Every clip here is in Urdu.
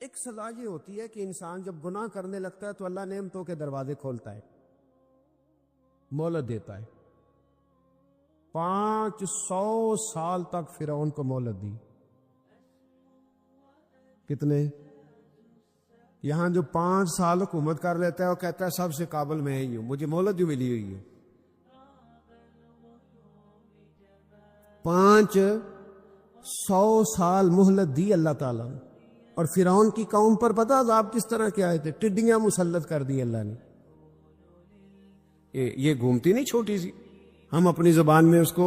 ایک سزا یہ ہوتی ہے کہ انسان جب گناہ کرنے لگتا ہے تو اللہ نعمتوں کے دروازے کھولتا ہے، مہلت دیتا ہے۔ 500 سال تک فرعون کو مہلت دی۔ کتنے؟ یہاں جو 5 سال حکومت کر لیتا ہے وہ کہتا ہے سب سے قابل میں ہی ہوں، مجھے مہلت جو ملی ہوئی ہے۔ 500 سال مہلت دی اللہ تعالیٰ نے، اور فرعون کی قوم پر پتہ عذاب کس طرح کے آئے تھے؟ ٹڈیاں مسلط کر دی اللہ نے۔ یہ گھومتی نہیں چھوٹی سی، ہم اپنی زبان میں اس کو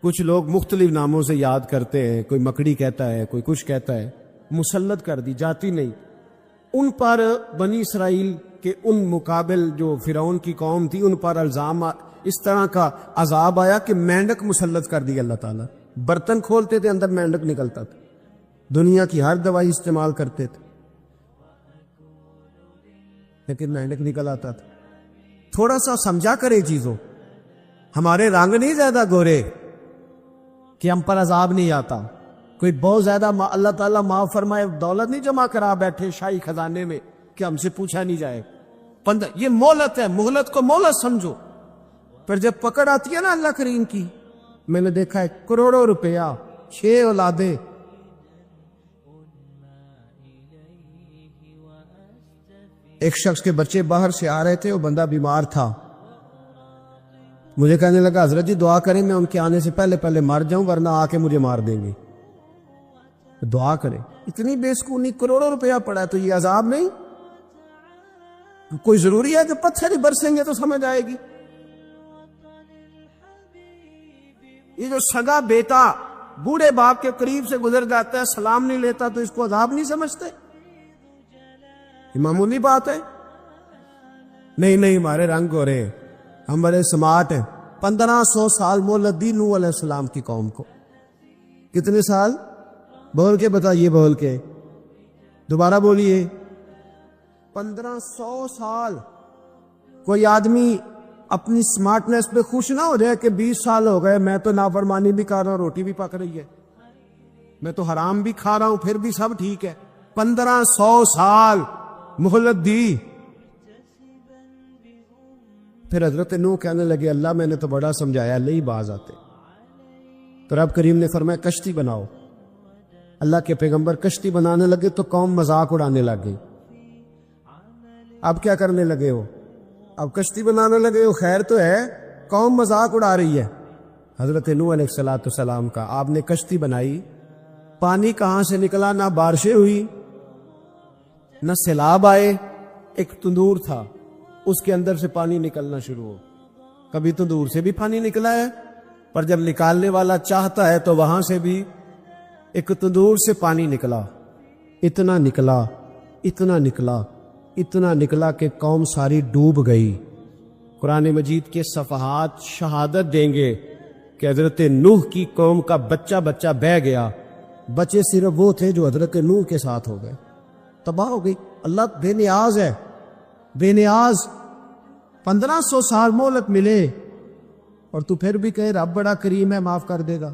کچھ لوگ مختلف ناموں سے یاد کرتے ہیں، کوئی مکڑی کہتا ہے، کوئی کچھ کہتا ہے، مسلط کر دی، جاتی نہیں۔ ان پر بنی اسرائیل کے ان مقابل جو فرعون کی قوم تھی ان پر الزام اس طرح کا عذاب آیا کہ مینڈک مسلط کر دی اللہ تعالیٰ۔ برتن کھولتے تھے اندر مینڈک نکلتا تھا، دنیا کی ہر دوائی استعمال کرتے تھے لیکن مینڈک نکل آتا تھا۔ تھوڑا سا سمجھا کرے چیزوں، ہمارے رنگ نہیں زیادہ گورے کہ ہم پر عذاب نہیں آتا۔ کوئی بہت زیادہ اللہ تعالیٰ معاف فرمائے دولت نہیں جمع کرا بیٹھے شاہی خزانے میں کہ ہم سے پوچھا نہیں جائے۔ یہ مہلت ہے، مہلت کو مہلت سمجھو۔ پھر جب پکڑ آتی ہے نا اللہ کریم کی، میں نے دیکھا ہے کروڑوں روپیہ، 6 اولادیں، ایک شخص کے بچے باہر سے آ رہے تھے، وہ بندہ بیمار تھا، مجھے کہنے لگا حضرت جی دعا کریں میں ان کے آنے سے پہلے مر جاؤں ورنہ آ کے مجھے مار دیں گے، دعا کریں۔ اتنی بے سکونی، کروڑوں روپیہ پڑا ہے تو یہ عذاب نہیں؟ کوئی ضروری ہے کہ پتھر ہی برسیں گے تو سمجھ آئے گی؟ یہ جو سگا بیٹا بوڑھے باپ کے قریب سے گزر جاتا ہے، سلام نہیں لیتا تو اس کو عذاب نہیں سمجھتے؟ یہ معمولی بات ہے؟ نہیں ہمارے رنگ ہو رہے ہیں، ہم بڑے سمارٹ ہیں۔ 1500 سال مہلت دی نوح علیہ السلام کی قوم کو۔ کتنے سال؟ بول کے بتائیے، بول کے دوبارہ بولیے۔ 1500 سال۔ کوئی آدمی اپنی سمارٹنس پہ خوش نہ ہو جائے کہ 20 سال ہو گئے میں تو نافرمانی بھی کر رہا ہوں، روٹی بھی پک رہی ہے، میں تو حرام بھی کھا رہا ہوں پھر بھی سب ٹھیک ہے۔ 1500 سال مہلت دی۔ پھر حضرت نوح کہنے لگے اللہ میں نے تو بڑا سمجھایا، اللہ ہی باز آتے۔ تو رب کریم نے فرمایا کشتی بناؤ۔ اللہ کے پیغمبر کشتی بنانے لگے تو قوم مذاق اڑانے لگ گئی۔ اب کیا کرنے لگے ہو؟ اب کشتی بنانے لگے ہو، خیر تو ہے، قوم مذاق اڑا رہی ہے حضرت نوح علیہ السلام کا۔ آپ نے کشتی بنائی، پانی کہاں سے نکلا؟ نہ بارشیں ہوئی نہ سیلاب آئے، ایک تندور تھا اس کے اندر سے پانی نکلنا شروع ہو۔ کبھی تندور سے بھی پانی نکلا ہے، پر جب نکالنے والا چاہتا ہے تو وہاں سے بھی ایک تندور سے پانی نکلا۔ اتنا نکلا، اتنا نکلا، اتنا نکلا کہ قوم ساری ڈوب گئی۔ قرآن مجید کے صفحات شہادت دیں گے کہ حضرت نوح کی قوم کا بچہ بہ گیا، بچے صرف وہ تھے جو حضرت نوح کے ساتھ ہو گئے، تباہ ہو گئی۔ اللہ بے نیاز ہے، بے نیاز۔ 1500 سال مہلت ملے اور تو پھر بھی کہے رب بڑا کریم ہے معاف کر دے گا۔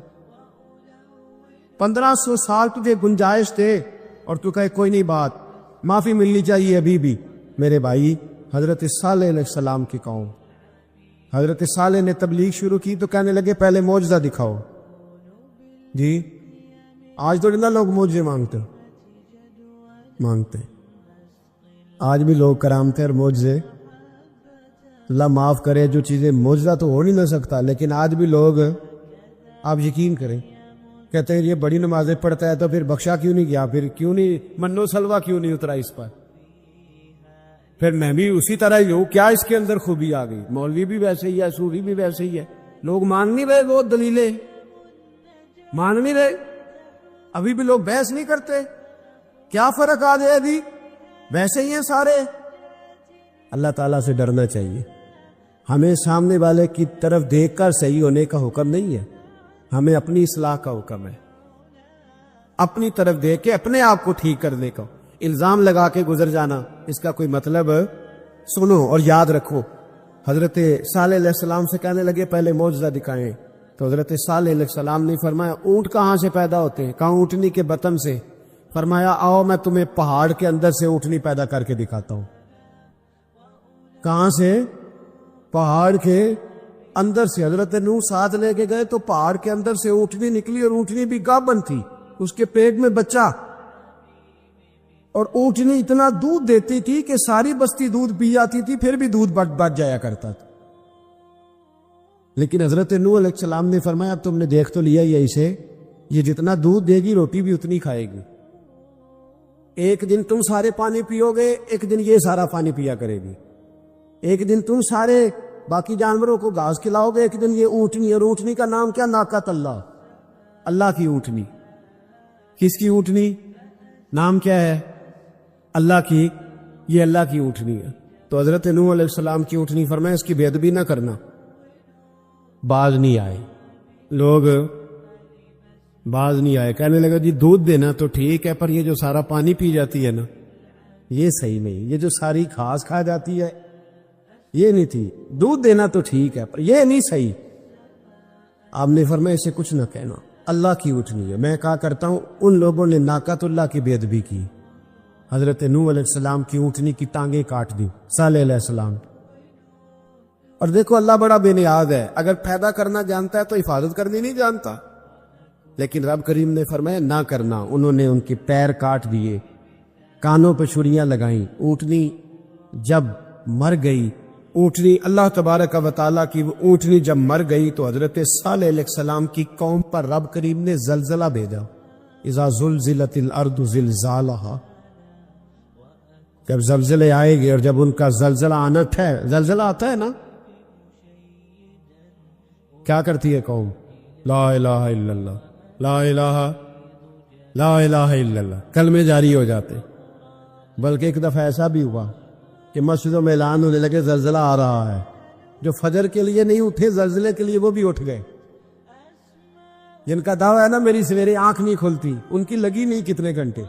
1500 سال تجھے گنجائش دے اور تو کہے کوئی نہیں، بات معافی ملنی چاہیے ابھی بھی۔ میرے بھائی، حضرت صالح علیہ السلام کی قوم، حضرت صالح نے تبلیغ شروع کی تو کہنے لگے پہلے معجزہ دکھاؤ۔ جی آج تو اتنا لوگ معجزے مانگتے آج بھی لوگ کرامتیں اور معجزے، اللہ معاف کرے، جو چیزیں معجزہ تو ہو نہیں نہ سکتا، لیکن آج بھی لوگ، آپ یقین کریں، کہتے ہیں یہ بڑی نمازیں پڑھتا ہے تو پھر بخشا کیوں نہیں گیا، پھر کیوں نہیں منو سلوا کیوں نہیں اترا اس پر، پھر میں بھی اسی طرح ہی ہوں، کیا اس کے اندر خوبی آ گئی؟ مولوی بھی ویسے ہی ہے، صوفی بھی ویسے ہی ہے، لوگ مان نہیں رہے، وہ دلیلیں مان نہیں رہے، ابھی بھی لوگ بحث نہیں کرتے، کیا فرق آ جائے ابھی؟ ویسے ہی ہیں سارے۔ اللہ تعالیٰ سے ڈرنا چاہیے۔ ہمیں سامنے والے کی طرف دیکھ کر صحیح ہونے کا حکم نہیں ہے، ہمیں اپنی اصلاح کا حکم ہے، اپنی طرف دیکھ کے اپنے آپ کو ٹھیک کرنے کا۔ الزام لگا کے گزر جانا اس کا کوئی مطلب؟ سنو اور یاد رکھو، حضرت صالح علیہ السلام سے کہنے لگے پہلے معجزہ دکھائیں، تو حضرت صالح علیہ السلام نے فرمایا اونٹ کہاں سے پیدا ہوتے ہیں؟ کہاں؟ اونٹنی کے بطن سے۔ فرمایا آؤ میں تمہیں پہاڑ کے اندر سے اونٹنی پیدا کر کے دکھاتا ہوں. کہاں سے؟ پہاڑ کے اندر سے. حضرت نوح ساتھ لے کے گئے تو پہاڑ کے اندر سے اونٹنی نکلی اور اونٹنی بھی گابن تھی, اس کے پیٹ میں بچہ, اور اونٹنی اتنا دودھ دیتی تھی کہ ساری بستی دودھ پی جاتی تھی, پھر بھی دودھ بڑھ جایا کرتا تھا. لیکن حضرت نوح علیہ السلام نے فرمایا اب تم نے دیکھ تو لیا ہی اسے, یہ جتنا دودھ دے گی روٹی بھی اتنی کھائے گی. ایک دن تم سارے پانی پیو گے, ایک دن یہ سارا پانی پیا کرے گی. ایک دن تم سارے باقی جانوروں کو گھاس کھلاؤ گے, ایک دن یہ اونٹنی. اور اونٹنی کا نام کیا؟ ناقۃ اللہ, اللہ کی اونٹنی. کس کی اونٹنی؟ نام کیا ہے؟ اللہ کی. یہ اللہ کی اونٹنی ہے. تو حضرت نوح علیہ السلام کی اونٹنی فرمایا اس کی بے ادبی نہ کرنا. باز نہیں آئے لوگ, باز نہیں آئے. کہنے لگا جی دودھ دینا تو ٹھیک ہے, پر یہ جو سارا پانی پی جاتی ہے نا یہ صحیح نہیں. یہ جو ساری گھاس کھا جاتی ہے یہ نہیں تھی. دودھ دینا تو ٹھیک ہے پر یہ نہیں صحیح. آپ نے فرمایا اسے کچھ نہ کہنا, اللہ کی اونٹنی ہے. میں کہا کرتا ہوں ان لوگوں نے ناقۃ اللہ کی بے ادبی کی, حضرت نوح علیہ السلام کی اونٹنی کی ٹانگیں کاٹ دی, صالح علیہ السلام. اور دیکھو اللہ بڑا بے نیاز ہے, اگر پیدا کرنا جانتا ہے تو حفاظت کرنی نہیں جانتا. لیکن رب کریم نے فرمایا نہ کرنا. انہوں نے ان کے پیر کاٹ دیے, کانوں پہ چھریاں لگائیں. اونٹنی جب مر گئی, اونٹنی اللہ تبارک و تعالیٰ کی وہ اونٹنی جب مر گئی تو حضرت صالح علیہ السلام کی قوم پر رب کریم نے زلزلہ بھیجا. اذا زلزلت الارض زلزالہا, جب زلزلے آئے گے اور جب ان کا زلزلہ آنا ہے, زلزلہ آتا ہے نا, کیا کرتی ہے قوم؟ لا الہ الا اللہ, لا الہ لا الہ الا اللہ, کلمے جاری ہو جاتے. بلکہ ایک دفعہ ایسا بھی ہوا کہ مسجدوں میں اعلان ہونے لگے زلزلہ آ رہا ہے. جو فجر کے لیے نہیں اٹھے زلزلے کے لیے وہ بھی اٹھ گئے. جن کا دعویٰ ہے نا میری سویرے آنکھ نہیں کھلتی, ان کی لگی نہیں کتنے گھنٹے,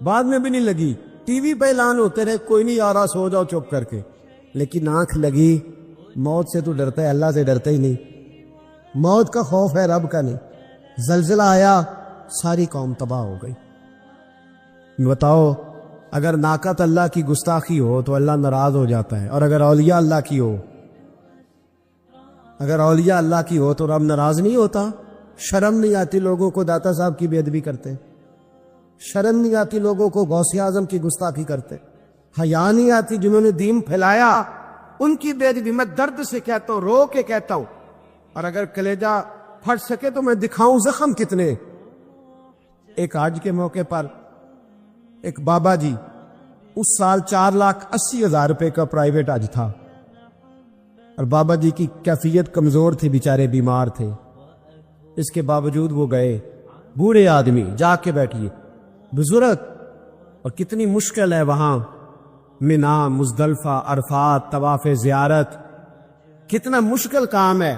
بعد میں بھی نہیں لگی. ٹی وی پہ اعلان ہوتے رہے کوئی نہیں آ رہا, سو جاؤ چپ کر کے. لیکن آنکھ لگی. موت سے تو ڈرتا ہے, اللہ سے ڈرتا ہی نہیں. موت کا خوف ہے, رب کا نہیں. زلزلہ آیا, ساری قوم تباہ ہو گئی. بتاؤ اگر ناقۃ اللہ کی گستاخی ہو تو اللہ ناراض ہو جاتا ہے, اور اگر اولیاء اللہ کی ہو, اگر اولیاء اللہ کی ہو تو رب ناراض نہیں ہوتا. شرم نہیں آتی لوگوں کو داتا صاحب کی بے ادبی کرتے, شرم نہیں آتی لوگوں کو غوث اعظم کی گستاخی کرتے, حیا نہیں آتی جنہوں نے دین پھیلایا ان کی بے ادبی. میں درد سے کہتا ہوں, رو کے کہتا ہوں, اور اگر کلیجہ پھٹ سکے تو میں دکھاؤں زخم کتنے. ایک حج کے موقع پر ایک بابا جی, اس سال 4,80,000 روپے کا پرائیویٹ حج تھا, اور بابا جی کی کیفیت کمزور تھی, بیچارے بیمار تھے. اس کے باوجود وہ گئے. بوڑھے آدمی, جا کے بیٹھیے, بزرگ, اور کتنی مشکل ہے وہاں منا, مزدلفہ, عرفات, طواف زیارت, کتنا مشکل کام ہے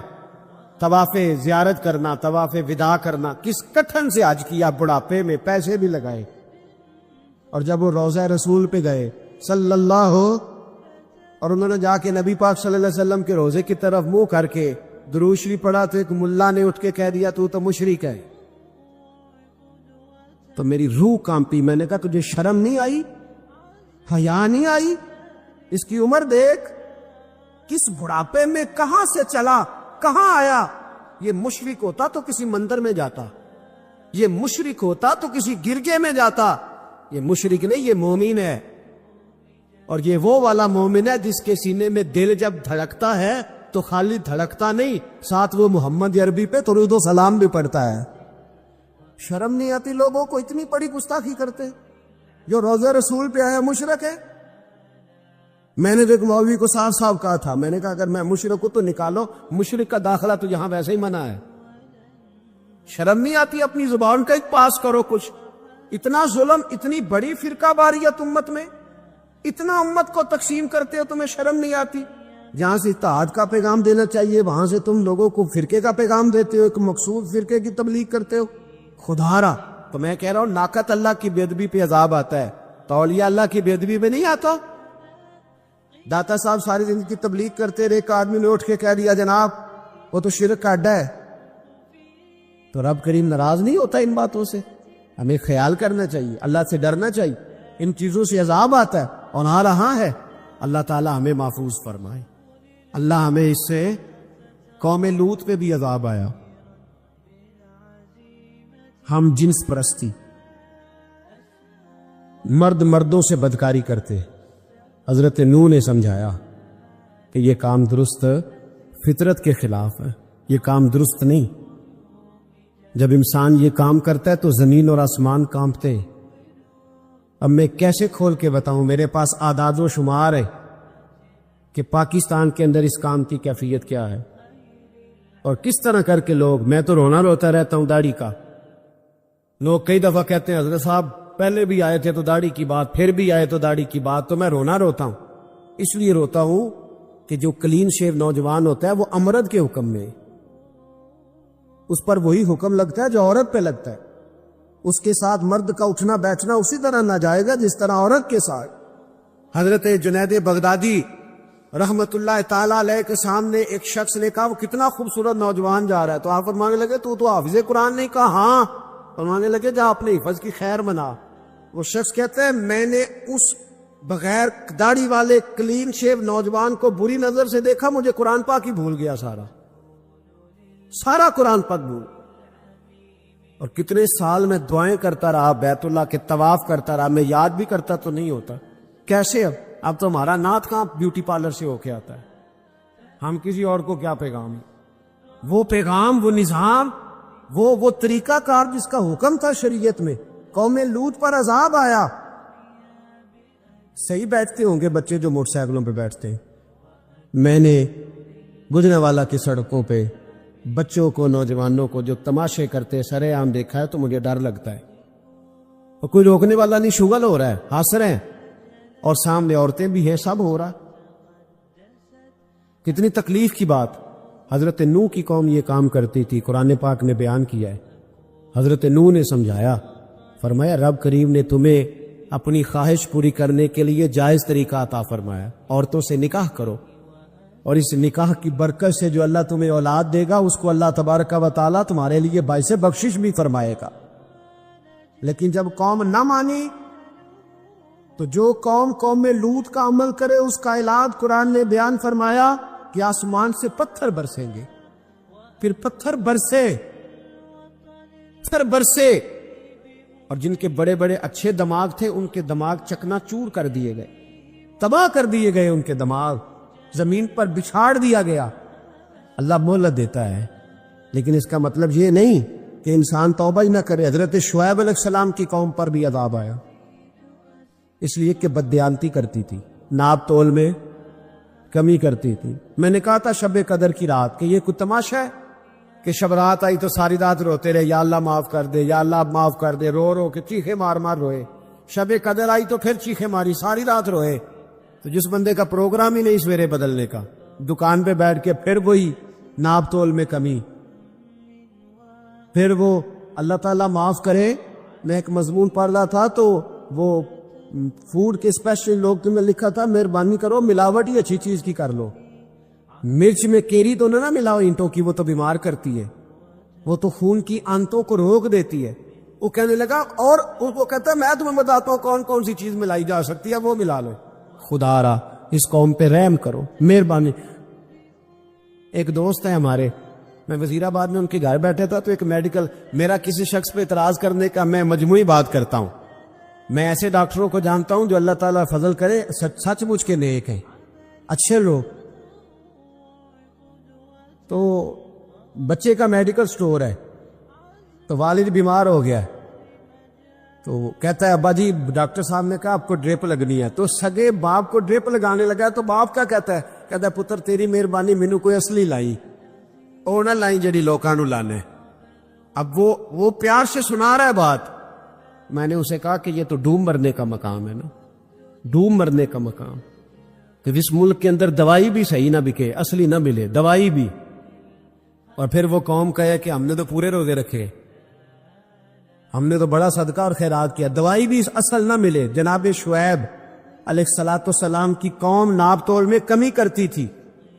طواف زیارت کرنا, طواف وداع کرنا. کس کٹھن سے حج کیا, بڑھاپے میں پیسے بھی لگائے. اور جب وہ روضہ رسول پہ گئے صلی اللہ ہو, اور انہوں نے جا کے نبی پاک صلی اللہ علیہ وسلم کے روزے کی طرف منہ کر کے درود شریف پڑھا تو ایک ملا نے اٹھ کے کہہ دیا تو مشرک ہے. تو میری روح کانپی. میں نے کہا تجھے شرم نہیں آئی, حیا نہیں آئی؟ اس کی عمر دیکھ, کس بڑھاپے میں کہاں سے چلا, کہاں آیا. یہ مشرک ہوتا تو کسی مندر میں جاتا, یہ مشرک ہوتا تو کسی گرجے میں جاتا. یہ مشرک نہیں, یہ مومن ہے. اور یہ وہ والا مومن ہے جس کے سینے میں دل جب دھڑکتا ہے تو خالی دھڑکتا نہیں, ساتھ وہ محمد عربی پہ درود و سلام بھی پڑھتا ہے. شرم نہیں آتی لوگوں کو, اتنی بڑی گستاخی کرتے. جو روزہ رسول پہ آیا مشرک ہے. میں نے ایک مولوی کو صاف صاف کہا تھا, میں نے کہا اگر میں مشرک ہوں تو نکالو, مشرک کا داخلہ تو یہاں ویسے ہی منع ہے. شرم نہیں آتی, اپنی زبان کا ایک پاس کرو کچھ. اتنا ظلم, اتنی بڑی فرقہ واریت امت میں, اتنا امت کو تقسیم کرتے ہو, تمہیں شرم نہیں آتی؟ جہاں سے اتحاد کا پیغام دینا چاہیے وہاں سے تم لوگوں کو فرقے کا پیغام دیتے ہو, ایک مقصود فرقے کی تبلیغ کرتے ہو. خدا را, تو میں کہہ رہا ہوں ناقۃ اللہ کی بے ادبی پہ عذاب آتا ہے, تو اولیاء اللہ کی بے ادبی پہ نہیں آتا. داتا صاحب ساری زندگی کی تبلیغ کرتے رہے, ایک آدمی نے اٹھ کے کہہ دیا جناب وہ تو شرک کا اڈا ہے, تو رب کریم ناراض نہیں ہوتا ان باتوں سے؟ ہمیں خیال کرنا چاہیے، اللہ سے ڈرنا چاہیے، ان چیزوں سے عذاب آتا ہے اور آ رہا ہے، اللہ تعالی ہمیں محفوظ فرمائے۔ اللہ ہمیں اس سے، قوم لوط پہ بھی عذاب آیا، ہم جنس پرستی، مرد مردوں سے بدکاری کرتے، حضرت نوح نے سمجھایا کہ یہ کام درست فطرت کے خلاف ہے، یہ کام درست نہیں۔ جب انسان یہ کام کرتا ہے تو زمین اور آسمان کانپتے ہیں۔ اب میں کیسے کھول کے بتاؤں، میرے پاس اعداد و شمار ہے کہ پاکستان کے اندر اس کام کی کیفیت کیا ہے اور کس طرح کر کے لوگ، میں تو رونا روتا رہتا ہوں داڑھی کا۔ لوگ کئی دفعہ کہتے ہیں حضرت صاحب پہلے بھی آئے تھے تو داڑھی کی بات، پھر بھی آئے تو داڑھی کی بات، تو میں رونا روتا ہوں۔ اس لیے روتا ہوں کہ جو کلین شیو نوجوان ہوتا ہے وہ امرد کے حکم میں، اس پر وہی حکم لگتا ہے جو عورت پہ لگتا ہے، اس کے ساتھ مرد کا اٹھنا بیٹھنا اسی طرح نہ جائے گا جس طرح عورت کے ساتھ۔ حضرت جنید بغدادی رحمت اللہ تعالی علیہ کے سامنے ایک شخص نے کہا وہ کتنا خوبصورت نوجوان جا رہا ہے، تو آپ فرمانے لگے تو حافظ قرآن نہیں؟ کہا ہاں۔ فرمانے لگے جا اپنے حفظ کی خیر منا۔ وہ شخص کہتا ہے میں نے اس بغیر داڑھی والے کلین شیو نوجوان کو بری نظر سے دیکھا، مجھے قرآن پاک ہی بھول گیا، سارا قرآن پاک بھول۔ اور کتنے سال میں دعائیں کرتا رہا، بیت اللہ کے طواف کرتا رہا، میں یاد بھی کرتا تو نہیں ہوتا۔ کیسے اب تو ہمارا نعت کہاں بیوٹی پارلر سے ہو کے آتا ہے، ہم کسی اور کو کیا پیغام، وہ پیغام، وہ نظام، وہ طریقہ کار جس کا حکم تھا شریعت میں۔ قوم لوط پر عذاب آیا۔ صحیح بیٹھتے ہوں گے بچے جو موٹر سائیکلوں پہ بیٹھتے ہیں، میں نے گجرے والا کی سڑکوں پہ بچوں کو، نوجوانوں کو جو تماشے کرتے سرے عام دیکھا ہے تو مجھے ڈر لگتا ہے، اور کوئی روکنے والا نہیں، شغل ہو رہا ہے، ہنس رہے ہیں، اور سامنے عورتیں بھی ہیں، سب ہو رہا۔ کتنی تکلیف کی بات۔ حضرت نوح کی قوم یہ کام کرتی تھی، قرآن پاک نے بیان کیا ہے۔ حضرت نوح نے سمجھایا، فرمایا رب کریم نے تمہیں اپنی خواہش پوری کرنے کے لیے جائز طریقہ عطا فرمایا، عورتوں سے نکاح کرو، اور اس نکاح کی برکت سے جو اللہ تمہیں اولاد دے گا اس کو اللہ تبارک و تعالیٰ تمہارے لیے باعث بخشش بھی فرمائے گا۔ لیکن جب قوم نہ مانی تو جو قوم لوط کا عمل کرے اس کا علاج قرآن نے بیان فرمایا کہ آسمان سے پتھر برسیں گے، پھر پتھر برسے، اور جن کے بڑے بڑے اچھے دماغ تھے ان کے دماغ چکنا چور کر دیے گئے، تباہ کر دیے گئے، ان کے دماغ زمین پر بچھاڑ دیا گیا۔ اللہ مہلت دیتا ہے، لیکن اس کا مطلب یہ نہیں کہ انسان توبہ ہی نہ کرے۔ حضرت شعیب علیہ السلام کی قوم پر بھی عذاب آیا، اس لیے کہ بددیانتی کرتی تھی، ناپ تول میں کمی کرتی تھی۔ میں نے کہا تھا شب قدر کی رات کہ یہ کوئی تماشا ہے کہ شب رات آئی تو ساری رات روتے رہے، یا اللہ معاف کر دے، یا اللہ معاف کر دے، رو رو کے چیخے مار مار روئے۔ شب قدر آئی تو پھر چیخے ماری، ساری رات روئے۔ تو جس بندے کا پروگرام ہی نہیں سویرے بدلنے کا، دکان پہ بیٹھ کے پھر وہی ناپ تول میں کمی، پھر وہ اللہ تعالیٰ معاف کرے۔ میں ایک مضمون پڑھ رہا تھا تو وہ فوڈ کے اسپیشل لوگ نے لکھا تھا مہربانی کرو ملاوٹ ہی اچھی چیز کی کر لو، مرچ میں کیری تو نہ ملاؤ اینٹوں کی، وہ تو بیمار کرتی ہے، وہ تو خون کی آنتوں کو روک دیتی ہے۔ وہ کہنے لگا، اور وہ کہتا ہے میں تمہیں بتاتا ہوں کون کون سی چیز ملائی جا سکتی ہے، وہ ملا لو۔ خدا را اس قوم پہ رحم کرو، مہربانی۔ ایک دوست ہے ہمارے، میں وزیر آباد میں ان کے گھر بیٹھا تھا تو ایک میڈیکل، میرا کسی شخص پہ اعتراض کرنے کا میں مجموعی بات کرتا ہوں، میں ایسے ڈاکٹروں کو جانتا ہوں جو اللہ تعالیٰ فضل کرے سچ مچ کے نیک ہیں، اچھے لوگ۔ تو بچے کا میڈیکل سٹور ہے، تو والد بیمار ہو گیا، تو کہتا ہے ابا جی ڈاکٹر صاحب نے کہا آپ کو ڈرپ لگنی ہے، تو سگے باپ کو ڈرپ لگانے لگا، تو باپ کیا کہتا ہے پتر تیری مہربانی مینوں کوئی اصلی لائی، او نہ لائی جڑی لوکاں نو لانے۔ اب وہ پیار سے سنا رہا ہے بات۔ میں نے اسے کہا کہ یہ تو ڈوم مرنے کا مقام ہے نا، ڈوم مرنے کا مقام، کہ اس ملک کے اندر دوائی بھی صحیح نہ بکے، اصلی نہ ملے دوائی بھی، اور پھر وہ قوم کہے کہ ہم نے تو پورے روزے رکھے، ہم نے تو بڑا صدقہ اور خیرات کیا، دوائی بھی اصل نہ ملے۔ جناب شعیب علیہ السلام کی قوم ناپ تول میں کمی کرتی تھی،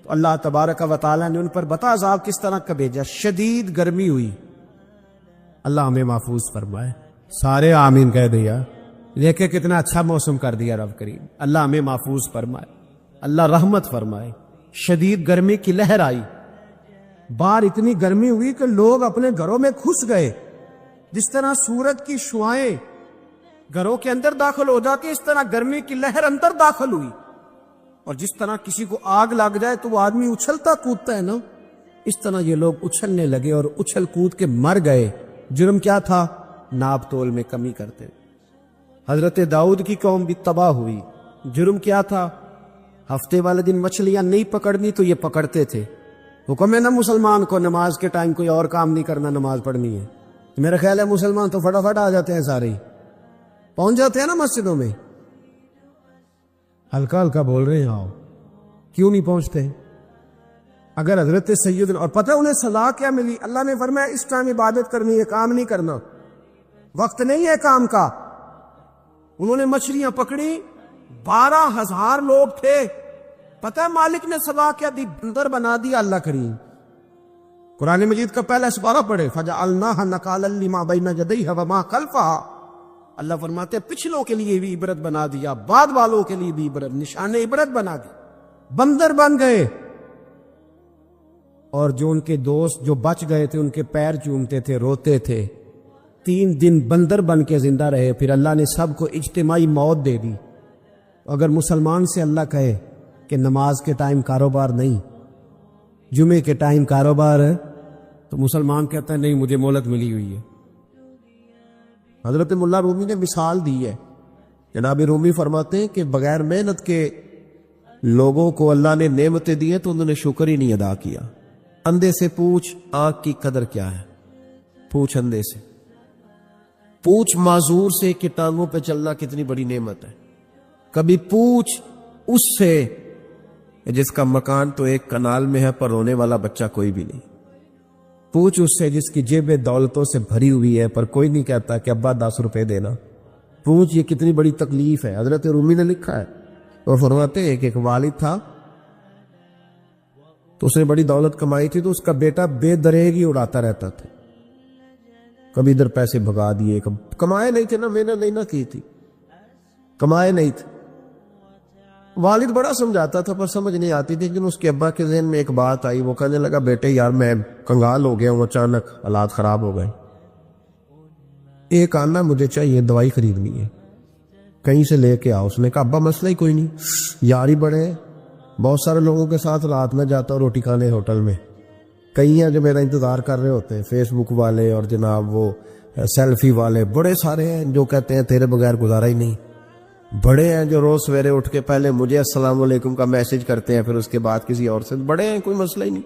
تو اللہ تبارک و تعالیٰ نے ان پر بتا عذاب کس طرح کا بھیجا، شدید گرمی ہوئی۔ اللہ ہمیں محفوظ فرمائے۔ سارے آمین کہہ دیا. دیکھے کتنا اچھا موسم کر دیا رب کریم. اللہ ہمیں محفوظ فرمائے, اللہ رحمت فرمائے. شدید گرمی کی لہر آئی, باہر اتنی گرمی ہوئی کہ لوگ اپنے گھروں میں گھس گئے. جس طرح سورج کی شعائیں گھروں کے اندر داخل ہو جاتی, اس طرح گرمی کی لہر اندر داخل ہوئی. اور جس طرح کسی کو آگ لگ جائے تو وہ آدمی اچھلتا کودتا ہے نا, اس طرح یہ لوگ اچھلنے لگے اور اچھل کود کے مر گئے. جرم کیا تھا؟ ناپ تول میں کمی کرتے. حضرت داؤد کی قوم بھی تباہ ہوئی. جرم کیا تھا؟ ہفتے والے دن مچھلیاں نہیں پکڑنی تو یہ پکڑتے تھے. حکم ہے نا مسلمان کو نماز کے ٹائم کوئی اور کام نہیں کرنا, نماز پڑھنی ہے. میرا خیال ہے مسلمان تو فٹافٹ آ جاتے ہیں, سارے پہنچ جاتے ہیں نا مسجدوں میں. ہلکا ہلکا بول رہے ہیں, آؤ. کیوں نہیں پہنچتے؟ اگر حضرت سید, اور پتہ انہیں سزا کیا ملی؟ اللہ نے فرمایا اس ٹائم عبادت کرنی ہے, کام نہیں کرنا, وقت نہیں ہے کام کا. انہوں نے مچھلیاں پکڑی, 12,000 لوگ تھے. پتہ ہے مالک نے سزا کیا دی؟ بندر بنا دیا اللہ کریم. قرآن مجید کا پہلا سپارہ پڑھے, فَجَعَلْنَاهَا نَكَالًا لِمَا بَيْنَ يَدَيْهَا وَمَا خَلْفَهَا. اللہ فرماتے ہیں پچھلوں کے لیے بھی عبرت بنا دیا, بعد والوں کے لیے بھی عبرت, نشان عبرت بنا دی. بندر بن گئے, اور جو ان کے دوست جو بچ گئے تھے ان کے پیر چومتے تھے, روتے تھے. 3 دن بندر بن کے زندہ رہے. پھر اللہ نے سب کو اجتماعی موت دے دی. اگر مسلمان سے اللہ کہے کہ نماز کے ٹائم کاروبار نہیں, جمعے کے ٹائم کاروبار ہے, تو مسلمان کہتا ہے نہیں مجھے مہلت ملی ہوئی ہے. حضرت ملا رومی نے مثال دی ہے. جناب رومی فرماتے ہیں کہ بغیر محنت کے لوگوں کو اللہ نے نعمتیں دی ہیں تو انہوں نے شکر ہی نہیں ادا کیا. اندھے سے پوچھ آنکھ کی قدر کیا ہے, پوچھ اندھے سے, پوچھ معذور سے کہ ٹانگوں پہ چلنا کتنی بڑی نعمت ہے. کبھی پوچھ اس سے جس کا مکان تو ایک کنال میں ہے پر رونے والا بچہ کوئی بھی نہیں. پوچھ اس سے جس کی جیب دولتوں سے بھری ہوئی ہے پر کوئی نہیں کہتا کہ ابا 10 روپے دینا. پوچھ یہ کتنی بڑی تکلیف ہے. حضرت رومی نے لکھا ہے اور فرماتے ہیں کہ ایک والد تھا تو اس نے بڑی دولت کمائی تھی, تو اس کا بیٹا بے دریغ ہی اڑاتا رہتا تھا. کبھی ادھر پیسے بھگا دیے, کمائے نہیں تھے نا, محنت نہیں نہ کی تھی, کمائے نہیں تھے. والد بڑا سمجھاتا تھا پر سمجھ نہیں آتی تھی. لیکن اس کے ابا کے ذہن میں ایک بات آئی, وہ کہنے لگا بیٹے یار میں کنگال ہو گیا ہوں, اچانک حالات خراب ہو گئے, ایک آنا مجھے چاہیے, دوائی خریدنی ہے, کہیں سے لے کے آؤ. اس نے کہا ابا مسئلہ ہی کوئی نہیں, یار ہی بڑے ہیں, بہت سارے لوگوں کے ساتھ رات میں جاتا ہوں روٹی کھانے ہوٹل میں, کئی ہیں جو میرا انتظار کر رہے ہوتے ہیں, فیس بک والے اور جناب وہ سیلفی والے بڑے سارے ہیں جو کہتے ہیں تیرے بغیر گزارا ہی نہیں. بڑے ہیں جو روز سویرے اٹھ کے پہلے مجھے السلام علیکم کا میسج کرتے ہیں, پھر اس کے بعد کسی اور سے. بڑے ہیں, کوئی مسئلہ ہی نہیں.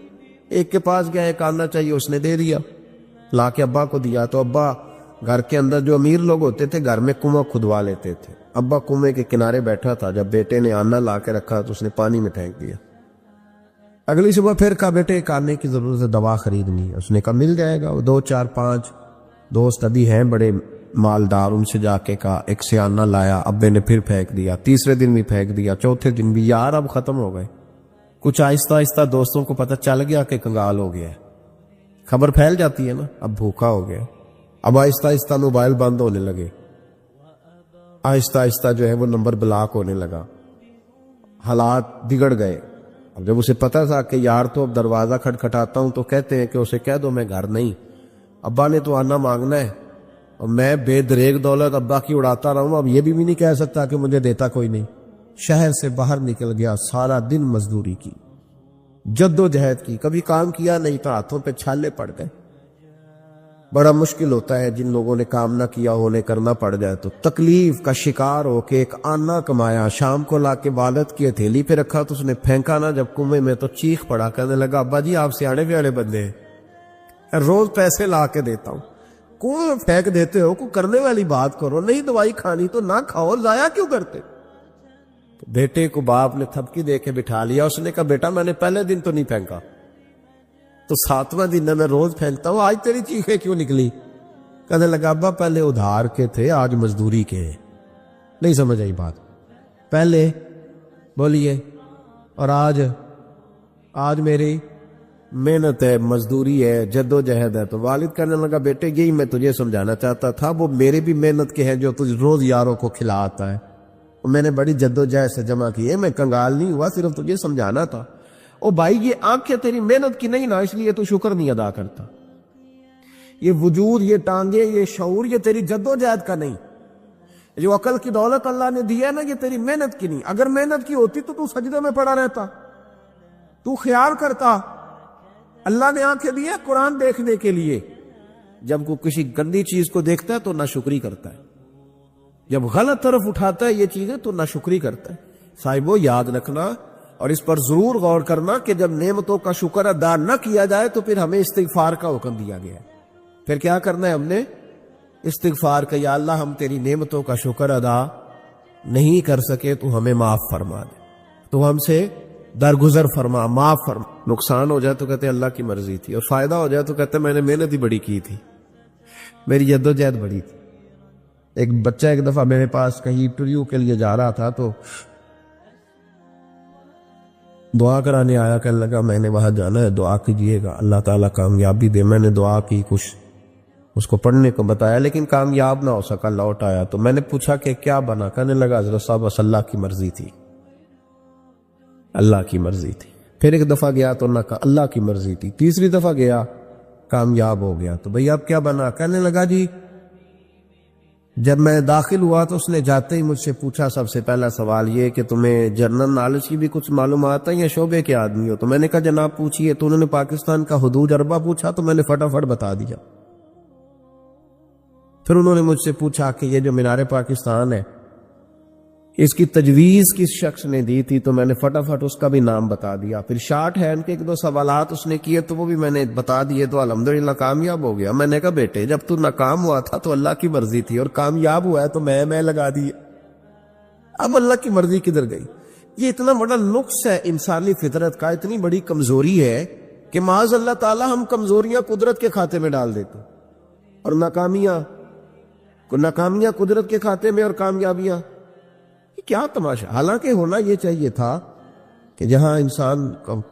ایک کے پاس گیا, ایک آنا چاہیے, اس نے دے دیا, لا کے ابا کو دیا. تو ابا گھر کے اندر جو امیر لوگ ہوتے تھے گھر میں کنواں کھدوا لیتے تھے. ابا کنویں کے کنارے بیٹھا تھا, جب بیٹے نے آنا لا کے رکھا تو اس نے پانی میں پھینک دیا. اگلی صبح پھر کہا بیٹے ایک آنے کی ضرورت ہے, دوا خریدنی ہے. اس نے کہا مل جائے گا. وہ 2 4 5 دوست ابھی ہیں بڑے مالدار, ان سے جا کے کہا, ایک سے آنا لایا, ابے نے پھر پھینک دیا, تیسرے دن بھی پھینک دیا, چوتھے دن بھی. یار اب ختم ہو گئے. کچھ آہستہ آہستہ دوستوں کو پتہ چل گیا کہ کنگال ہو گیا ہے, خبر پھیل جاتی ہے نا, اب بھوکا ہو گیا. اب آہستہ آہستہ موبائل بند ہونے لگے, آہستہ آہستہ جو ہے وہ نمبر بلاک ہونے لگا, حالات بگڑ گئے. اب جب اسے پتہ تھا کہ یار تو اب دروازہ کھٹکھٹاتا ہوں تو کہتے ہیں کہ اسے کہہ دو میں گھر نہیں, ابا نے تو آنا مانگنا ہے, اور میں بے دریغ دولت ابا کی اڑاتا رہا ہوں. اب یہ بھی نہیں کہہ سکتا کہ مجھے دیتا کوئی نہیں. شہر سے باہر نکل گیا, سارا دن مزدوری کی, جد و جہد کی, کبھی کام کیا نہیں تو ہاتھوں پہ چھالے پڑ گئے. بڑا مشکل ہوتا ہے جن لوگوں نے کام نہ کیا ہونے کرنا پڑ جائے تو. تکلیف کا شکار ہو کے ایک آنا کمایا, شام کو لا کے والد کی ہتھیلی پہ رکھا تو اس نے پھینکا نا جب کنویں میں, تو چیخ پڑا, کہنے لگا ابا جی آپ سیاڑے بیاڑے بندے ہیں, روز پیسے لا کے دیتا ہوں, کون پھینک دیتے ہو, کو کرنے والی بات کرو. نہیں دوائی کھانی تو نہ کھاؤ, ضائع کیوں کرتے. بیٹے کو باپ نے تھپکی دے کے بٹھا لیا. اس نے کہا بیٹا میں نے پہلے دن تو نہیں پھینکا, تو 7واں دن میں روز پھینکتا ہوں, آج تیری چیخیں کیوں نکلی. کہنے لگا ابا پہلے ادھار کے تھے, آج مزدوری کے ہیں. نہیں سمجھ آئی بات. پہلے بولیے, اور آج میری محنت ہے، مزدوری ہے، جد و جہد ہے. تو والد کہنے لگا بیٹے یہی میں تجھے سمجھانا چاہتا تھا، وہ میرے بھی محنت کے ہیں جو تجھ روز یاروں کو کھلاتا ہے، میں نے بڑی جد و جہد سے جمع کی ہے، میں کنگال نہیں ہوا، صرف تجھے سمجھانا تھا. او بھائی یہ آنکھیں تیری محنت کی نہیں نا، اس لیے تو شکر نہیں ادا کرتا. یہ وجود، یہ ٹانگیں، یہ شعور، یہ تیری جد و جہد کا نہیں. جو عقل کی دولت اللہ نے دی ہے نا، یہ تیری محنت کی نہیں. اگر محنت کی ہوتی تو سجدے میں پڑا رہتا، تو خیال کرتا. اللہ نے آنکھیں دی ہے قرآن دیکھنے کے لیے. جب کوئی کسی گندی چیز کو دیکھتا ہے تو ناشکری کرتا ہے، جب غلط طرف اٹھاتا ہے یہ چیزیں تو ناشکری کرتا ہے. صاحبو یاد رکھنا اور اس پر ضرور غور کرنا کہ جب نعمتوں کا شکر ادا نہ کیا جائے تو پھر ہمیں استغفار کا حکم دیا گیا ہے. پھر کیا کرنا ہے ہم نے؟ استغفار کا، یا اللہ ہم تیری نعمتوں کا شکر ادا نہیں کر سکے تو ہمیں معاف فرما دے، تو ہم سے درگزر فرما، معاف فرما. نقصان ہو جائے تو کہتے ہیں اللہ کی مرضی تھی، اور فائدہ ہو جائے تو کہتے ہیں میں نے محنت ہی بڑی کی تھی، میری جد و جہد بڑی تھی. ایک بچہ ایک دفعہ میرے پاس کہیں انٹرویو کے لیے جا رہا تھا تو دعا کرانے آیا، کہنے لگا میں نے وہاں جانا ہے، دعا کیجیے گا اللہ تعالیٰ کامیابی دے. میں نے دعا کی، کچھ اس کو پڑھنے کو بتایا، لیکن کامیاب نہ ہو سکا، لوٹ آیا. تو میں نے پوچھا کہ کیا بنا؟ کہنے لگا حضرت صاحب بس اللہ کی مرضی تھی، اللہ کی مرضی تھی. پھر ایک دفعہ گیا تو نہ کہا اللہ کی مرضی تھی. تیسری دفعہ گیا کامیاب ہو گیا. تو بھئی اب کیا بنا؟ کہنے لگا جی جب میں داخل ہوا تو اس نے جاتے ہی مجھ سے پوچھا سب سے پہلا سوال یہ کہ تمہیں جنرل نالج کی بھی کچھ معلومات ہے یا شعبے کے آدمی ہو؟ تو میں نے کہا جناب پوچھیے. تو انہوں نے پاکستان کا حدود اربہ پوچھا تو میں نے فٹافٹ بتا دیا. پھر انہوں نے مجھ سے پوچھا کہ یہ جو مینار پاکستان ہے اس کی تجویز کس شخص نے دی تھی؟ تو میں نے فٹافٹ اس کا بھی نام بتا دیا. پھر شارٹ ہینڈ کے ایک دو سوالات اس نے کیے تو وہ بھی میں نے بتا دیے، تو الحمدللہ کامیاب ہو گیا. میں نے کہا بیٹے جب تو ناکام ہوا تھا تو اللہ کی مرضی تھی، اور کامیاب ہوا ہے تو میں لگا دی. اب اللہ کی مرضی کدھر گئی؟ یہ اتنا بڑا نقص ہے انسانی فطرت کا، اتنی بڑی کمزوری ہے کہ معاذ اللہ تعالی ہم کمزوریاں قدرت کے کھاتے میں ڈال دیتے، اور ناکامیاں قدرت کے کھاتے میں، اور کامیابیاں. کیا تماشا! حالانکہ ہونا یہ چاہیے تھا کہ جہاں انسان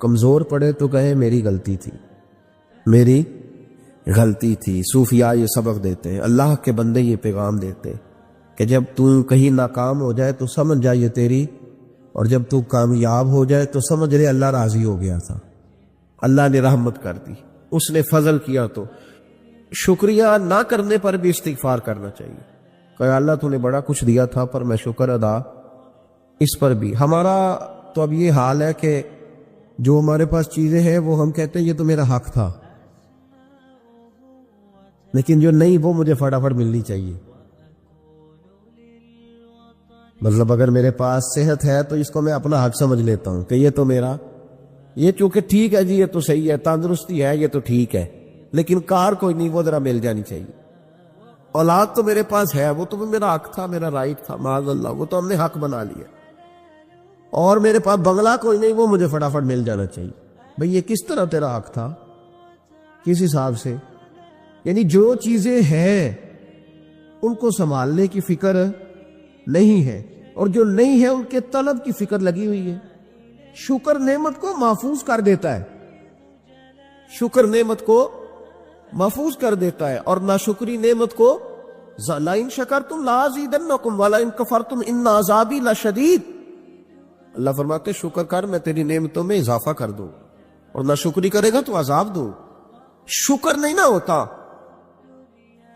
کمزور پڑے تو کہے میری غلطی تھی، میری غلطی تھی. صوفیاء یہ سبق دیتے ہیں، اللہ کے بندے یہ پیغام دیتے کہ جب تو کہیں ناکام ہو جائے تو سمجھ جا یہ تیری، اور جب تو کامیاب ہو جائے تو سمجھ رہے اللہ راضی ہو گیا تھا، اللہ نے رحمت کر دی، اس نے فضل کیا. تو شکریہ نہ کرنے پر بھی استغفار کرنا چاہیے کہ اللہ تو نے بڑا کچھ دیا تھا پر میں شکر ادا اس پر بھی. ہمارا تو اب یہ حال ہے کہ جو ہمارے پاس چیزیں ہیں وہ ہم کہتے ہیں یہ تو میرا حق تھا، لیکن جو نہیں وہ مجھے فٹافٹ ملنی چاہیے. مطلب اگر میرے پاس صحت ہے تو اس کو میں اپنا حق سمجھ لیتا ہوں کہ یہ تو میرا، یہ چونکہ ٹھیک ہے جی، یہ تو صحیح ہے، تندرستی ہے یہ تو ٹھیک ہے، لیکن کار کوئی نہیں، وہ ذرا مل جانی چاہیے. اولاد تو میرے پاس ہے، وہ تو میرا حق تھا، میرا رائٹ تھا، معاذ اللہ وہ تو ہم نے حق بنا لیا. اور میرے پاس بنگلہ کوئی نہیں، وہ مجھے فٹافٹ مل جانا چاہیے. بھئی یہ کس طرح تیرا حق تھا، کس حساب سے؟ یعنی جو چیزیں ہیں ان کو سنبھالنے کی فکر نہیں ہے، اور جو نہیں ہے ان کے طلب کی فکر لگی ہوئی ہے. شکر نعمت کو محفوظ کر دیتا ہے، شکر نعمت کو محفوظ کر دیتا ہے، اور ناشکری نعمت کو لَئِن شَكَرْتُمْ لَأَزِيدَنَّكُمْ وَلَئِن كَفَرْتُمْ إِنَّ عَذَابِي لَشَدِيدٌ. اللہ فرماتے شکر کر میں تیری نعمتوں میں اضافہ کر دوں، اور ناشکری کرے گا تو عذاب دوں. شکر نہیں نہ ہوتا،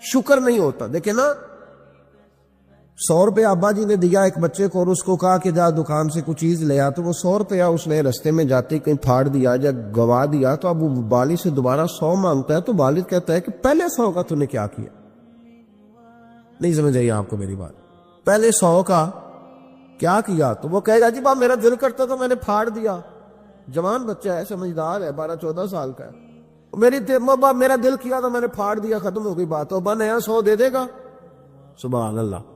شکر نہیں ہوتا. دیکھیں نا 100 روپے ابا جی نے دیا ایک بچے کو، اور اس کو کہا کہ جا دکان سے کچھ چیز لے آ، تو وہ 100 روپیہ اس نے رستے میں جاتے کہیں پھاڑ دیا یا گوا دیا. تو اب وہ والد سے دوبارہ 100 مانگتا ہے، تو والد کہتا ہے کہ پہلے 100 کا تو نے کیا کیا؟ نہیں سمجھ آئی آپ کو میری بات؟ پہلے 100 کا کیا کیا؟ تو وہ کہے گا جی با میرا دل کرتا تو میں نے پھاڑ دیا. جوان بچہ ہے، سمجھدار ہے، 12-14 سال کا ہے. میرا دل کیا تو میں نے پھاڑ دیا، ختم ہو گئی بات. تو ابا نیا 100 دے دے گا؟ سبحان اللہ.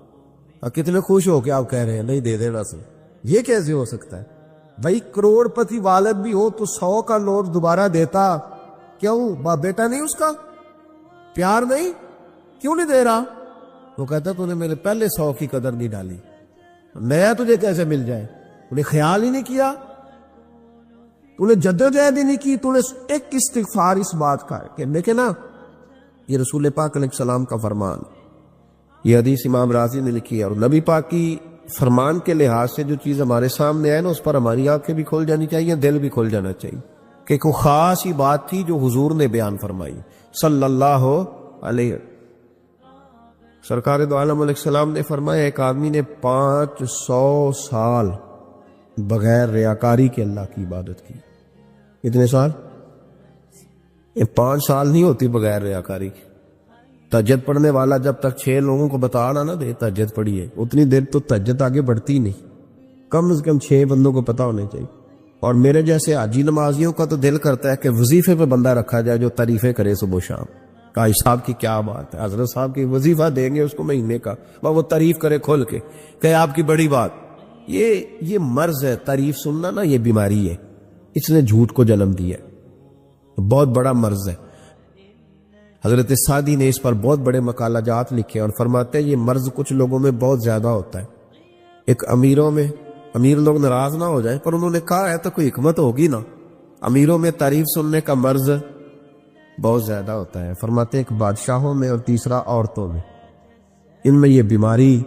کتنے خوش ہو کے آپ کہہ رہے ہیں نہیں دے دینا سے، یہ کیسے ہو سکتا ہے؟ بھائی کروڑ پتی والد بھی ہو تو 100 کا نوٹ دوبارہ دیتا کیوں؟ باپ بیٹا نہیں اس کا پیار نہیں، کیوں نہیں دے رہا؟ وہ کہتا تو نے میرے پہلے 100 کی قدر نہیں ڈالی، نیا تجھے کیسے مل جائے؟ انہیں خیال ہی نہیں کیا. تو نے جدوجہد ہی نہیں کی، تو نے ایک استغفار اس بات کا ہے کہ دیکھیں نا، یہ رسول پاک علیہ السلام کا فرمان، یہ حدیث امام راضی نے لکھی ہے، اور نبی پاک کی فرمان کے لحاظ سے جو چیز ہمارے سامنے آئے نا، اس پر ہماری آنکھیں بھی کھول جانی چاہیے، دل بھی کھول جانا چاہیے، کہ کوئی خاص ہی بات تھی جو حضور نے بیان فرمائی صلی اللہ علیہ وسلم۔ سرکار دو عالم علیہ السلام نے فرمایا ایک آدمی نے 500 سال بغیر ریاکاری کے اللہ کی عبادت کی۔ کتنے سال؟ یہ 5 سال نہیں ہوتی بغیر ریاکاری کی۔ تہجد پڑھنے والا جب تک 6 لوگوں کو بتانا نہ دے تہجد پڑھی ہے، اتنی دیر تو تہجد آگے بڑھتی نہیں، کم از کم 6 بندوں کو پتا ہونے چاہیے۔ اور میرے جیسے حاجی نمازیوں کا تو دل کرتا ہے کہ وظیفے پہ بندہ رکھا جائے جو تعریفیں کرے صبح و شام، قاری صاحب کی کیا بات ہے، حضرت صاحب کی وظیفہ دیں گے اس کو مہینے کا، وہ تعریف کرے کھول کے کہ آپ کی بڑی بات۔ یہ مرض ہے، تعریف سننا نا یہ بیماری ہے، اس نے جھوٹ کو جنم دیا ہے، بہت بڑا مرض ہے۔ حضرت سعدی نے اس پر بہت بڑے مقالہ جات لکھے اور فرماتے ہیں یہ مرض کچھ لوگوں میں بہت زیادہ ہوتا ہے۔ ایک امیروں میں، امیر لوگ ناراض نہ ہو جائیں، پر انہوں نے کہا ہے تو کوئی حکمت ہوگی نا، امیروں میں تعریف سننے کا مرض بہت زیادہ ہوتا ہے۔ فرماتے ہیں ایک بادشاہوں میں اور تیسرا عورتوں میں، ان میں یہ بیماری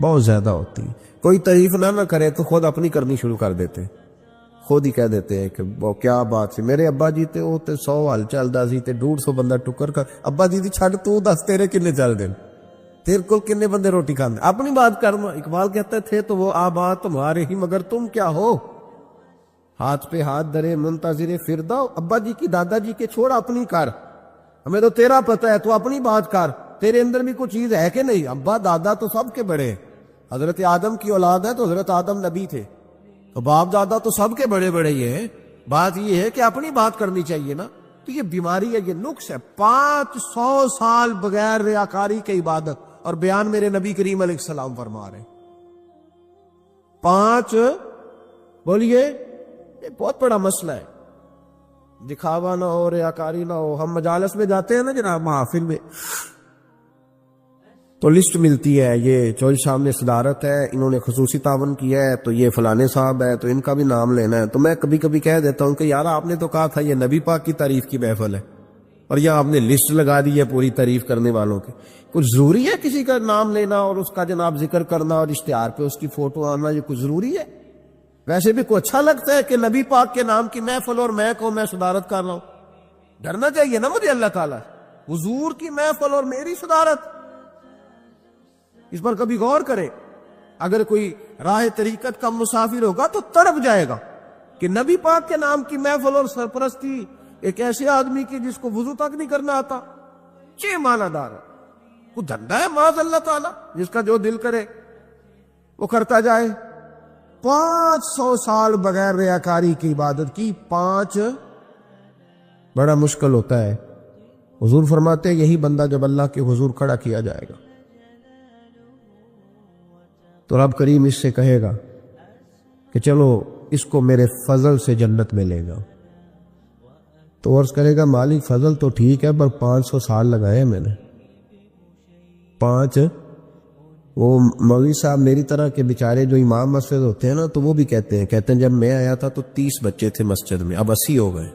بہت زیادہ ہوتی ہے۔ کوئی تعریف نہ کرے تو خود اپنی کرنی شروع کر دیتے، خود ہی کہہ دیتے ہیں کہ وہ کیا بات سی، میرے ابا جی تے وہ تے 100 حال چلدا سی تے 150 بندہ ٹکر کر، ابا جی دی چھڑ تو دس تیرے کنے چل دین، تیرے کو کنے بندے روٹی کھاندے، اپنی بات کرنا۔ اقبال کہتا ہے تھے تو وہ آباد تمہارے ہی مگر تم کیا ہو، ہاتھ پہ ہاتھ درے منتظر فرداؤ، ابا جی کی دادا جی کے چھوڑ اپنی کر، ہمیں تو تیرا پتہ ہے تو اپنی بات کر، تیرے اندر بھی کوئی چیز ہے کہ نہیں۔ ابا دادا تو سب کے بڑے، حضرت آدم کی اولاد ہے تو حضرت آدم نبی تھے، تو باپ دادا تو سب کے بڑے بڑے ہی ہیں، بات یہ ہے کہ اپنی بات کرنی چاہیے نا۔ تو یہ بیماری ہے، یہ نقص ہے۔ 500 سال بغیر ریاکاری کی عبادت، اور بیان میرے نبی کریم علیہ السلام فرما رہے ہیں 5، بولیے، یہ بہت بڑا مسئلہ ہے، دکھاوا نہ ہو، ریاکاری نہ ہو۔ ہم مجالس میں جاتے ہیں نا جناب، محافل میں، تو لسٹ ملتی ہے، یہ چوہدری صاحب نے صدارت ہے، انہوں نے خصوصی تعاون کیا ہے، تو یہ فلانے صاحب ہے تو ان کا بھی نام لینا ہے۔ تو میں کبھی کبھی کہہ دیتا ہوں کہ یار آپ نے تو کہا تھا یہ نبی پاک کی تعریف کی محفل ہے، اور یہ آپ نے لسٹ لگا دی ہے پوری تعریف کرنے والوں کی۔ کچھ ضروری ہے کسی کا نام لینا اور اس کا جناب ذکر کرنا اور اشتہار پہ اس کی فوٹو آنا، یہ کچھ ضروری ہے؟ ویسے بھی کوئی اچھا لگتا ہے کہ نبی پاک کے نام کی محفل اور میں صدارت کر رہا ہوں؟ ڈرنا چاہیے نا مجھے اللہ تعالیٰ، حضور کی محفل اور میری صدارت، اس پر کبھی غور کرے۔ اگر کوئی راہ طریقت کا مسافر ہوگا تو تڑپ جائے گا کہ نبی پاک کے نام کی محفل اور سرپرستی ایک ایسے آدمی کی جس کو وضو تک نہیں کرنا آتا، چھ معنی دار ہے، وہ دھندا ہے معاذ اللہ تعالیٰ، جس کا جو دل کرے وہ کرتا جائے۔ 500 سال بغیر ریاکاری کی عبادت کی، 5 بڑا مشکل ہوتا ہے۔ حضور فرماتے ہیں یہی بندہ جب اللہ کے حضور کھڑا کیا جائے گا تو رب کریم اس سے کہے گا کہ چلو اس کو میرے فضل سے جنت ملے گا، تو عرض کرے گا مالک فضل تو ٹھیک ہے پر 500 سال لگائے میں نے 5۔ وہ مولوی صاحب میری طرح کے بیچارے جو امام مسجد ہوتے ہیں نا، تو وہ بھی کہتے ہیں جب میں آیا تھا تو 30 بچے تھے مسجد میں، اب 80 ہو گئے۔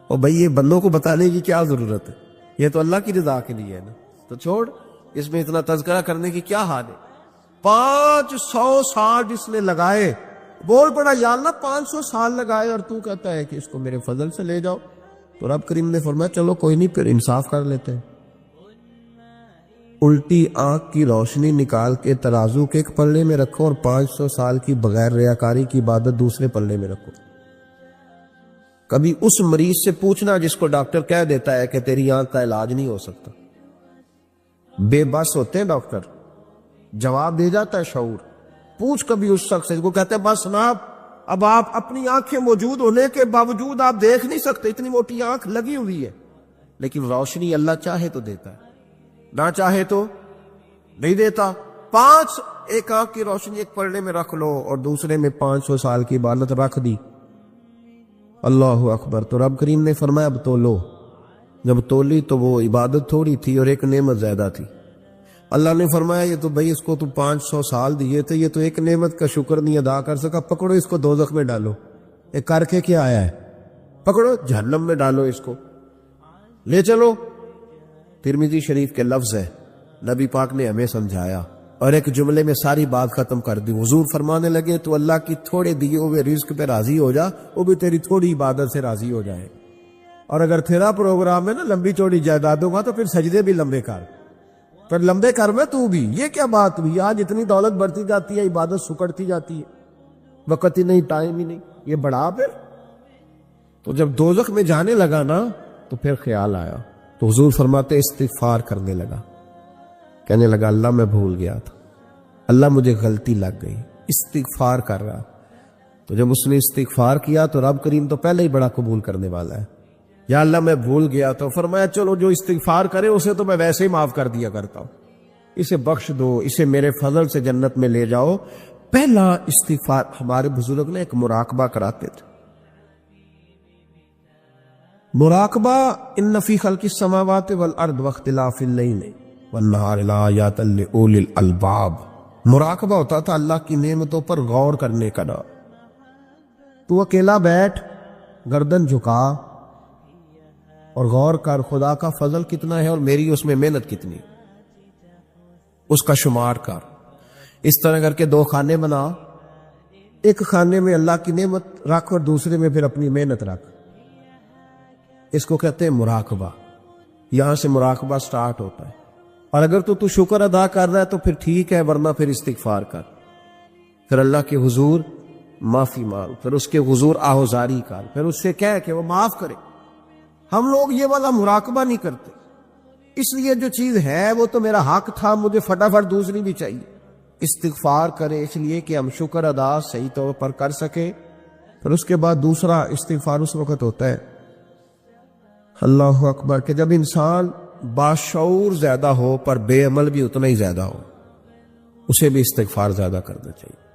اور بھائی یہ بندوں کو بتانے کی کیا ضرورت ہے، یہ تو اللہ کی رضا کے لیے ہے نا، تو چھوڑ اس میں اتنا تذکرہ کرنے کی کیا حال ہے۔ 500 سال جس نے لگائے، بول پڑا یا اللہ 500 سال لگائے اور تو کہتا ہے کہ اس کو میرے فضل سے لے جاؤ، تو رب کریم نے فرمایا چلو کوئی نہیں، پھر انصاف کر لیتے ہیں، الٹی آنکھ کی روشنی نکال کے ترازو کے ایک پلڑے میں رکھو اور 500 سال کی بغیر ریاکاری کی عبادت دوسرے پلڑے میں رکھو۔ کبھی اس مریض سے پوچھنا جس کو ڈاکٹر کہہ دیتا ہے کہ تیری آنکھ کا علاج نہیں ہو سکتا، بے بس ہوتے ہیں ڈاکٹر، جواب دے جاتا ہے شعور۔ پوچھ کبھی اس شخص سے کو کہتے ہیں بس جناب اب آپ اپنی آنکھیں موجود ہونے کے باوجود آپ دیکھ نہیں سکتے، اتنی موٹی آنکھ لگی ہوئی ہے، لیکن روشنی اللہ چاہے تو دیتا ہے، نہ چاہے تو نہیں دیتا۔ 5 ایک آنکھ کی روشنی ایک پلڑے میں رکھ لو اور دوسرے میں 500 سال کی عبادت رکھ دی، اللہ اکبر۔ تو رب کریم نے فرمایا اب تولو، جب تولی تو وہ عبادت تھوڑی تھی اور ایک نعمت زیادہ تھی۔ اللہ نے فرمایا یہ تو بھائی اس کو تو 500 سال دیے تھے، یہ تو ایک نعمت کا شکر نہیں ادا کر سکا، پکڑو اس کو دوزخ میں ڈالو۔ ایک کر کے کیا آیا ہے؟ پکڑو جہنم میں ڈالو اس کو، لے چلو۔ ترمذی شریف کے لفظ ہے، نبی پاک نے ہمیں سمجھایا اور ایک جملے میں ساری بات ختم کر دی۔ حضور فرمانے لگے تو اللہ کی تھوڑے دیے ہوئے رزق پہ راضی ہو جا، وہ بھی تیری تھوڑی عبادت سے راضی ہو جائے۔ اور اگر تیرا پروگرام ہے نا لمبی چوڑی جائیدادوں کا، تو پھر سجدے بھی لمبے کر، پھر لمبے کر میں تو بھی۔ یہ کیا بات ہوئی؟ آج اتنی دولت بڑھتی جاتی ہے، عبادت سکڑتی جاتی ہے، وقت ہی نہیں، ٹائم ہی نہیں، یہ بڑھا پھر۔ تو جب دوزخ میں جانے لگا نا تو پھر خیال آیا، تو حضور فرماتے استغفار کرنے لگا، کہنے لگا اللہ میں بھول گیا تھا، اللہ مجھے غلطی لگ گئی، استغفار کر رہا۔ تو جب اس نے استغفار کیا تو رب کریم تو پہلے ہی بڑا قبول کرنے والا ہے۔ یا اللہ میں بھول گیا، تو فرمایا چلو جو استغفار کرے اسے تو میں ویسے ہی معاف کر دیا کرتا ہوں، اسے بخش دو، اسے میرے فضل سے جنت میں لے جاؤ۔ پہلا استغفار ہمارے بزرگ نے ایک مراقبہ کراتے تھے، مراقبہ ان فی خلق السماوات والارض واختلاف اللیل والنہار لآیات لأولی الالباب۔ مراقبہ ہوتا تھا اللہ کی نعمتوں پر غور کرنے کا نام۔ تو اکیلا بیٹھ، گردن جھکا اور غور کر، خدا کا فضل کتنا ہے اور میری اس میں محنت کتنی، اس کا شمار کر۔ اس طرح کر کے دو خانے بنا، ایک خانے میں اللہ کی نعمت رکھ اور دوسرے میں پھر اپنی محنت رکھ۔ اس کو کہتے ہیں مراقبہ، یہاں سے مراقبہ سٹارٹ ہوتا ہے۔ اور اگر تو شکر ادا کر رہا ہے تو پھر ٹھیک ہے، ورنہ پھر استغفار کر، پھر اللہ کے حضور معافی مانگ، پھر اس کے حضور آہوزاری کر، پھر اس سے کہہ کہ وہ معاف کرے۔ ہم لوگ یہ والا مراقبہ نہیں کرتے، اس لیے جو چیز ہے وہ تو میرا حق تھا، مجھے فٹافٹ دوسری بھی چاہیے۔ استغفار کرے اس لیے کہ ہم شکر ادا صحیح طور پر کر سکے۔ پھر اس کے بعد دوسرا استغفار اس وقت ہوتا ہے اللہ اکبر کہ جب انسان باشعور زیادہ ہو پر بے عمل بھی اتنا ہی زیادہ ہو، اسے بھی استغفار زیادہ کرنا چاہیے۔